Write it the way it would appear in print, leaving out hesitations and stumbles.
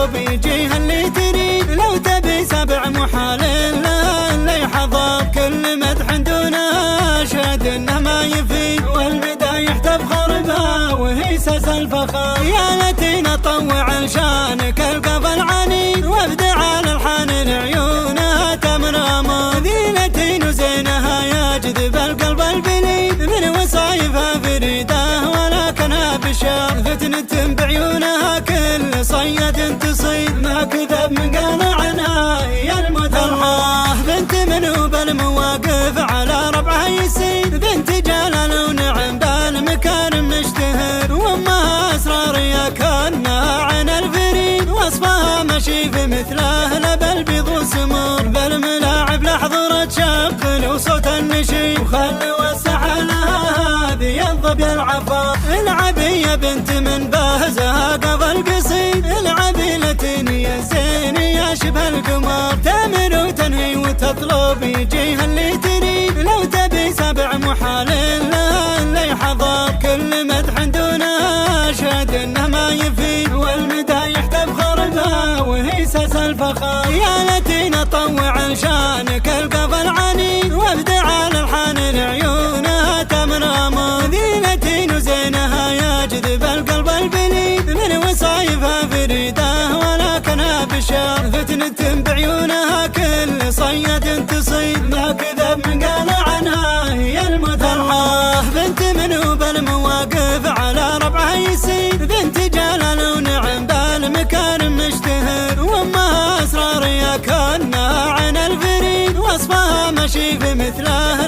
تطلب يجيها اللي تريد. لو تبي سبع محال له اللي حضر كل مدح دونه شهد انه ما يفيد. والمدايح تفخر بها وهي ساس الفخر. يا لتينا طوع لشانك القف العنيد وابدع على الحان لعيونها تمرمى. ذي لتين وزينها يجذب القلب البليد من وصايفها فريده ولكنها بشار. فتنة بعيونها كل صيد تصيد ما كذب من قال عنها هي المثرى. بنت منوب المواقف على ربعها يسيد. بنت جلال ونعم بالمكارم نشتهر. وامها اسرار يا كانها عن الفريد. وصفها مشي في مثله لبى البيض وسمر. بالملاعب لحظرة شغل وصوت النشيد. وخل وسع لها هذه الظبي العفاف. العبي يا بنت من بهزها قبل قصيد. العبي لتني يا زيني يا شبه القمر. تامر وتنهي وتطلب يجيها اللي تريد. لو تبي سبع محال له اللي حضر كل مدح دونه شهد انه ما يفيد. والمدايح تفخر بها وهي ساس الفخر. يا لتينا طوع لشانك القف العنيد وابدع على الحان لعيونها تمرمى. ذي لتين وزينها يجذب القلب البليد من وصايفها فريده ولكنها بشار. فتنة بعيونها كل صيد تصيد ما كذب من قال عنها هي المثرى. بنت منوب المواقف على ربعها يسيد. بنت جلال ونعم بالمكارم نشتهر. وامها اسرار يا كانها عن الفريد. وصفها مشي في مثله